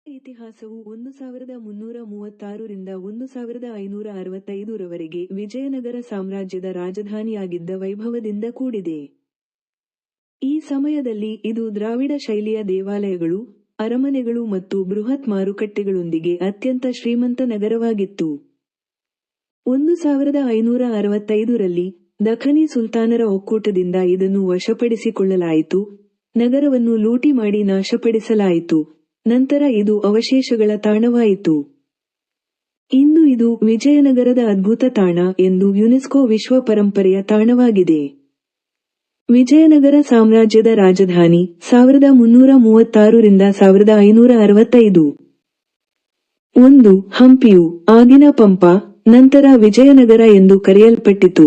ಇತಿಹಾಸವು 1336 ರಿಂದ 1565 ರವರೆಗೆ ವಿಜಯನಗರ ಸಾಮ್ರಾಜ್ಯದ ರಾಜಧಾನಿಯಾಗಿದ್ದ ವೈಭವದಿಂದ ಕೂಡಿದೆ. ಈ ಸಮಯದಲ್ಲಿ ಇದು ದ್ರಾವಿಡ ಶೈಲಿಯ ದೇವಾಲಯಗಳು, ಅರಮನೆಗಳು ಮತ್ತು ಬೃಹತ್ ಮಾರುಕಟ್ಟೆಗಳೊಂದಿಗೆ ಅತ್ಯಂತ ಶ್ರೀಮಂತ ನಗರವಾಗಿತ್ತು. 1565 ರಲ್ಲಿ ದಖನಿ ಸುಲ್ತಾನರ ಒಕ್ಕೂಟದಿಂದ ಇದನ್ನು ವಶಪಡಿಸಿಕೊಳ್ಳಲಾಯಿತು, ನಗರವನ್ನು ಲೂಟಿ ಮಾಡಿ ನಾಶಪಡಿಸಲಾಯಿತು, ನಂತರ ಇದು ಅವಶೇಷಗಳ ತಾಣವಾಯಿತು. ಇಂದು ಇದು ವಿಜಯನಗರದ ಅದ್ಭುತ ತಾಣ ಎಂದು ಯುನೆಸ್ಕೋ ವಿಶ್ವ ಪರಂಪರೆಯ ತಾಣವಾಗಿದೆ. ವಿಜಯನಗರ ಸಾಮ್ರಾಜ್ಯದ ರಾಜಧಾನಿ 1336 ರಿಂದ 1565. 1. ಹಂಪಿಯು, ಆಗಿನ ಪಂಪ, ನಂತರ ವಿಜಯನಗರ ಎಂದು ಕರೆಯಲ್ಪಟ್ಟಿತು.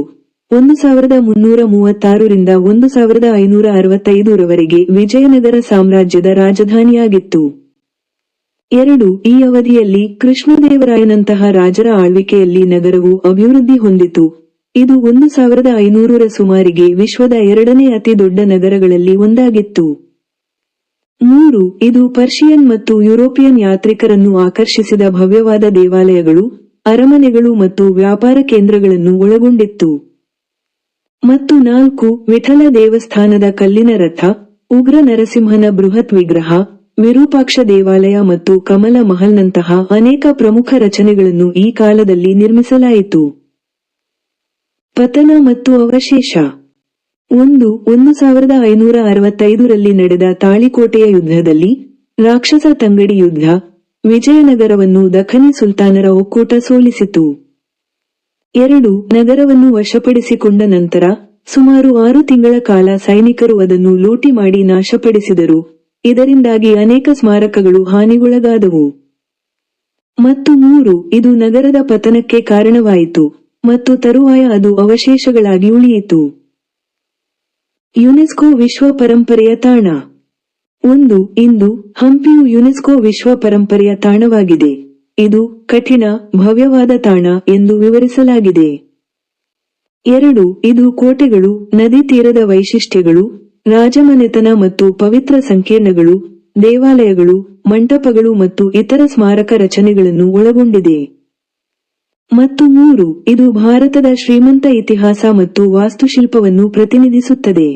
1336 ರಿಂದ 1565 ರವರೆಗೆ ವಿಜಯನಗರ ಸಾಮ್ರಾಜ್ಯದ ರಾಜಧಾನಿಯಾಗಿತ್ತು. 2. ಈ ಅವಧಿಯಲ್ಲಿ ಕೃಷ್ಣದೇವರಾಯನಂತಹ ರಾಜರ ಆಳ್ವಿಕೆಯಲ್ಲಿ ನಗರವು ಅಭಿವೃದ್ಧಿ ಹೊಂದಿತು. ಇದು 1500 ರ ಸುಮಾರಿಗೆ ವಿಶ್ವದ ಎರಡನೇ ಅತಿ ದೊಡ್ಡ ನಗರಗಳಲ್ಲಿ ಒಂದಾಗಿತ್ತು. 3. ಇದು ಪರ್ಷಿಯನ್ ಮತ್ತು ಯುರೋಪಿಯನ್ ಯಾತ್ರಿಕರನ್ನು ಆಕರ್ಷಿಸಿದ ಭವ್ಯವಾದ ದೇವಾಲಯಗಳು, ಅರಮನೆಗಳು ಮತ್ತು ವ್ಯಾಪಾರ ಕೇಂದ್ರಗಳನ್ನು ಒಳಗೊಂಡಿತ್ತು. ಮತ್ತು 4. ವಿಠಲ ದೇವಸ್ಥಾನದ ಕಲ್ಲಿನ ರಥ, ಉಗ್ರ ನರಸಿಂಹನ ಬೃಹತ್ ವಿಗ್ರಹ, ವಿರೂಪಾಕ್ಷ ದೇವಾಲಯ ಮತ್ತು ಕಮಲ ಮಹಲ್ನಂತಹ ಅನೇಕ ಪ್ರಮುಖ ರಚನೆಗಳನ್ನು ಈ ಕಾಲದಲ್ಲಿ ನಿರ್ಮಿಸಲಾಯಿತು. ಪತನ ಮತ್ತು ಅವಶೇಷ. 1. 1565 ರಲ್ಲಿ ನಡೆದ ತಾಳಿಕೋಟೆಯ ಯುದ್ಧದಲ್ಲಿ, ರಾಕ್ಷಸ ತಂಗಡಿ ಯುದ್ಧ, ವಿಜಯನಗರವನ್ನು ದಖನಿ ಸುಲ್ತಾನರ ಒಕ್ಕೂಟ ಸೋಲಿಸಿತು. 2. ನಗರವನ್ನು ವಶಪಡಿಸಿಕೊಂಡ ನಂತರ, ಸುಮಾರು 6 ತಿಂಗಳ ಕಾಲ ಸೈನಿಕರು ಅದನ್ನು ಲೂಟಿ ಮಾಡಿ ನಾಶಪಡಿಸಿದರು, ಇದರಿಂದಾಗಿ ಅನೇಕ ಸ್ಮಾರಕಗಳು ಹಾನಿಗೊಳಗಾದವು. ಮತ್ತು 3. ಇದು ನಗರದ ಪತನಕ್ಕೆ ಕಾರಣವಾಯಿತು, ಮತ್ತು ತರುವಾಯ ಅದು ಅವಶೇಷಗಳಾಗಿ ಉಳಿಯಿತು. ಯುನೆಸ್ಕೋ ವಿಶ್ವ ಪರಂಪರೆಯ ತಾಣ. 1. ಇಂದು, ಹಂಪಿಯು ಯುನೆಸ್ಕೋ ವಿಶ್ವ ಪರಂಪರೆಯ ತಾಣವಾಗಿದೆ. ಇದು ಕಠಿಣ, ಭವ್ಯವಾದ ತಾಣ ಎಂದು ವಿವರಿಸಲಾಗಿದೆ. 2. ಇದು ಕೋಟೆಗಳು, ನದಿ ತೀರದ ವೈಶಿಷ್ಟ್ಯಗಳು, ರಾಜಮನೆತನ ಮತ್ತು ಪವಿತ್ರ ಸಂಕೀರ್ಣಗಳು, ದೇವಾಲಯಗಳು, ಮಂಟಪಗಳು ಮತ್ತು ಇತರ ಸ್ಮಾರಕ ರಚನೆಗಳನ್ನು ಒಳಗೊಂಡಿದೆ. ಮತ್ತು 3. ಇದು ಭಾರತದ ಶ್ರೀಮಂತ ಇತಿಹಾಸ ಮತ್ತು ವಾಸ್ತುಶಿಲ್ಪವನ್ನು ಪ್ರತಿನಿಧಿಸುತ್ತದೆ.